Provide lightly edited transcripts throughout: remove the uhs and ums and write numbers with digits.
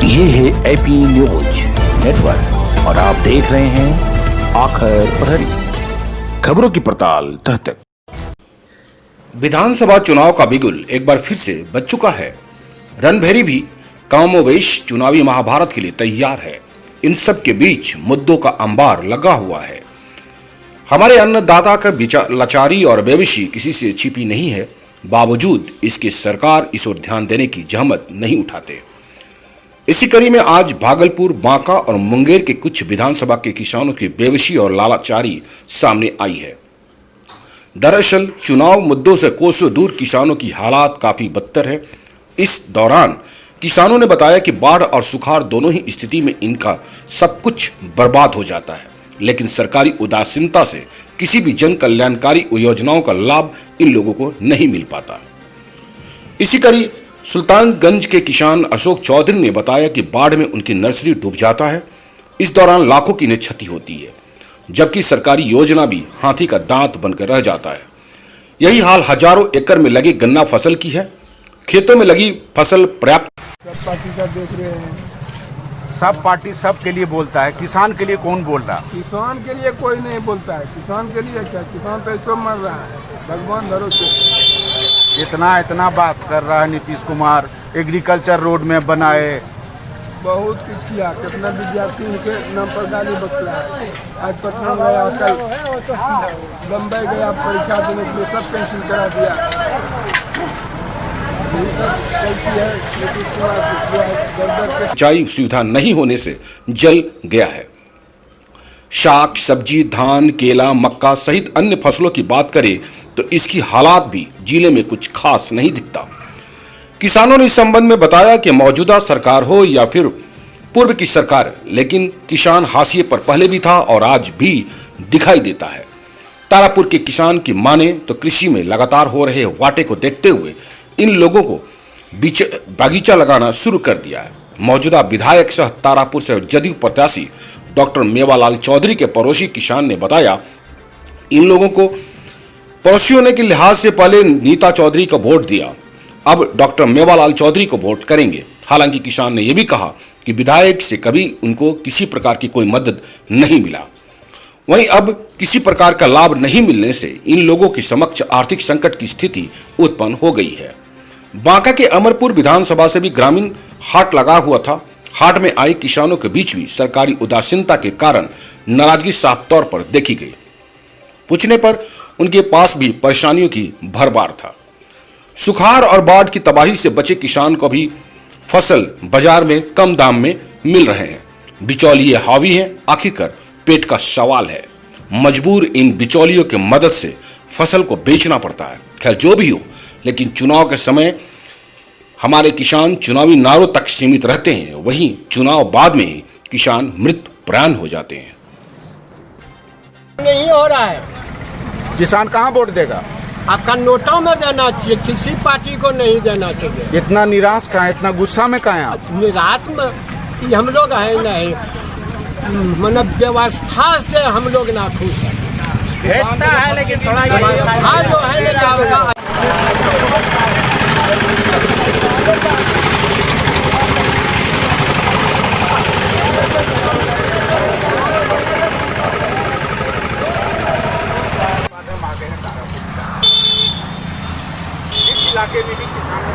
ये है AP news network और आप देख रहे हैं आखिर प्रहरी, खबरों की पड़ताल तह तक। विधानसभा चुनाव का बिगुल एक बार फिर से बज चुका है। रणभेरी भी कमोबेश चुनावी महाभारत के लिए तैयार है। इन सब के बीच मुद्दों का अंबार लगा हुआ है। हमारे अन्नदाता का लाचारी और बेविशी किसी से छिपी नहीं है, बावजूद इसके सरकार इस ओर ध्यान देने की जहमत नहीं उठाते। इसी कड़ी में आज भागलपुर, बांका और मुंगेर के कुछ विधानसभा के किसानों की बेविशी और लाचारी सामने आई है। दरअसल चुनाव मुद्दों से कोसों दूर किसानों की हालात काफी बदतर है। इस दौरान किसानों ने बताया कि बाढ़ और सुखाड़ दोनों ही स्थिति में इनका सब कुछ बर्बाद हो जाता है, लेकिन सरकारी उदासीनता से किसी भी जन कल्याणकारी योजनाओं का लाभ इन लोगों को नहीं मिल पाता। इसी कड़ी सुल्तानगंज के किसान अशोक चौधरी ने बताया कि बाढ़ में उनकी नर्सरी डूब जाता है। इस दौरान लाखों की इन्हें क्षति होती है, जबकि सरकारी योजना भी हाथी का दांत बनकर रह जाता है। यही हाल हजारों एकड़ में लगी गन्ना फसल की है। खेतों में लगी फसल पर्याप्त सब पार्टी का देख रहे हैं। सब पार्टी सब के लिए बोलता है, किसान के लिए कौन बोल रहा? किसान के लिए कोई नहीं बोलता है। किसान के लिए क्या, किसान तो ऐसे मर रहा है भगवान भरोसे। इतना बात कर रहा है नीतीश कुमार, एग्रीकल्चर रोड में बनाए, बहुत कुछ किया। कितना विद्यार्थी उनके नाम पर गाली बकला है। आज पटना गया, कल बम्बई गया परीक्षा देने के लिए, सब कैंसिल करा दिया। सिंचाई सुविधा नहीं होने से जल गया है। शाक सब्जी, धान, केला, मक्का सहित अन्य फसलों की बात करें तो इसकी हालात भी जिले में कुछ खास नहीं दिखता। किसानों ने इस संबंध में बताया कि मौजूदा सरकार हो या फिर पूर्व की सरकार, लेकिन किसान हाशिए पर पहले भी था और आज भी दिखाई देता है। तारापुर के किसान की माने तो कृषि में लगातार हो रहे वाटे को देखते हुए इन लोगों को बागीचा लगाना शुरू कर दिया है। मौजूदा विधायक सह तारापुर से जदयू प्रत्याशी डॉक्टर मेवालाल चौधरी के पड़ोसी किसान ने बताया, इन लोगों को पड़ोसी होने के लिहाज से पहले नीता चौधरी को वोट दिया, अब डॉक्टर मेवालाल चौधरी को वोट करेंगे। हालांकि किसान ने यह भी कहा कि विधायक से कभी उनको किसी प्रकार की कोई मदद नहीं मिला। वहीं अब किसी प्रकार का लाभ नहीं मिलने से इन लोगों के समक्ष आर्थिक संकट की स्थिति उत्पन्न हो गई है। बांका के अमरपुर विधानसभा से भी ग्रामीण हाट लगा हुआ था। हाट में आए किसानों के बीच भी सरकारी उदासीनता के कारण नाराजगी साफ तौर पर देखी गई। पूछने पर उनके पास भी परेशानियों की भरमार था। सुखाड़ और बाढ़ की तबाही से बचे किसान को भी फसल बाजार में कम दाम में मिल रहे हैं। बिचौलिए हावी हैं। आखिरकार पेट का सवाल है। मजबूर इन बिचौलियों की मदद से फसल को बेचना पड़ता है। खैर जो भी हो, लेकिन चुनाव के समय हमारे किसान चुनावी नारों तक सीमित रहते हैं, वहीं चुनाव बाद में ही किसान मृत प्राण हो जाते हैं। नहीं हो रहा है। किसान कहाँ वोट देगा? आपका नोटों में देना चाहिए, किसी पार्टी को नहीं देना चाहिए। इतना निराश कहाँ, इतना गुस्सा में कहाँ हैं आप? निराश में कि हम लोग है नहीं, मतलब व्यवस्था से हम लोग ना खुश हैं। भेजता है लेकिन थोड़ा व्यवस्था जो है लेकिन इस इलाके में भी किसानों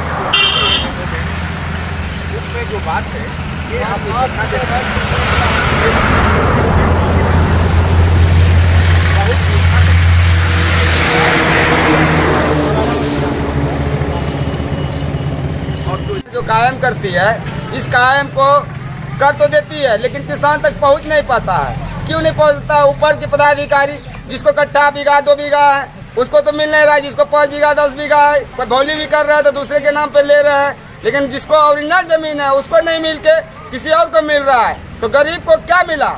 उसमें जो बात है ये आप जो कायम करती है, इस कायम को कर तो देती है लेकिन किसान तक पहुंच नहीं पाता है। क्यों नहीं पहुंचता? ऊपर के पदाधिकारी, जिसको कट्ठा बीघा 2 बीघा है उसको तो मिल नहीं रहा है, जिसको 5 बीघा 10 बीघा है, कोई भौली भी कर रहा है तो दूसरे के नाम पे ले रहा है, लेकिन जिसको ओरिजिनल जमीन है उसको नहीं मिल के किसी और को मिल रहा है। तो गरीब को क्या मिला?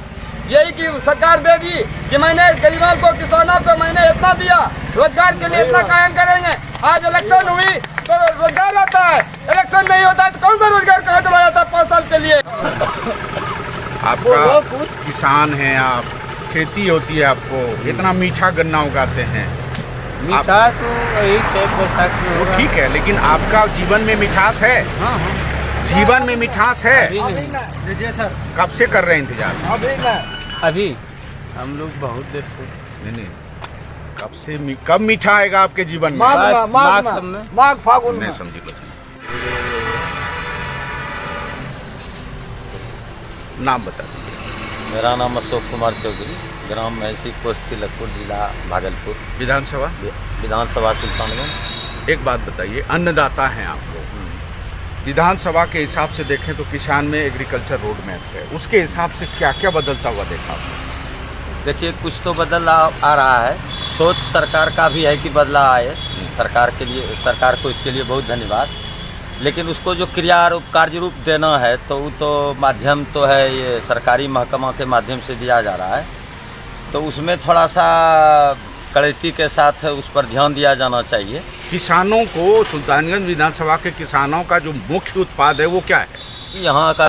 यही कि सरकार दे दी कि मैंने गरीबों को, किसानों को मैंने इतना दिया, रोजगार के लिए इतना कायम करेंगे। आज इलेक्शन हुई तो रोजगार आता है, इलेक्शन नहीं होता है तो कौन सा रोजगार कहाँ चला जाता है 5 साल के लिए? आपका किसान है, आप खेती होती है, आपको इतना मीठा गन्ना उगाते हैं, मीठा तो वही चैत बैसाख में होगा। ठीक है, लेकिन आपका जीवन में मिठास है? हाँ हाँ। जीवन में मिठास है? कब से कर रहे हैं इंतजार? अभी हम लोग बहुत देर से नहीं, कब से कब मीठा आएगा आपके जीवन में? बस माघ सब में। माघ फागुन नहीं में। समझी कुछ। नाम बता दीजिए। मेरा नाम अशोक कुमार चौधरी, ग्राम महसी, पोस्ट तिलकपुर, जिला भागलपुर, विधानसभा विधानसभा सुल्तानगंज। एक बात बताइए, अन्नदाता हैं आप लोग, विधानसभा के हिसाब से देखें तो किसान में एग्रीकल्चर रोड मैप है, उसके हिसाब से क्या क्या बदलता हुआ देखा आपने? देखिए कुछ तो बदल आ रहा है, सोच सरकार का भी है कि बदला आए, सरकार के लिए, सरकार को इसके लिए बहुत धन्यवाद। लेकिन उसको जो क्रिया रूप कार्य रूप देना है तो वो तो माध्यम तो है ये सरकारी महकमा के माध्यम से दिया जा रहा है, तो उसमें थोड़ा सा कड़ती के साथ उस पर ध्यान दिया जाना चाहिए। किसानों को, सुल्तानगंज विधानसभा के किसानों का जो मुख्य उत्पाद है वो क्या है? यहाँ का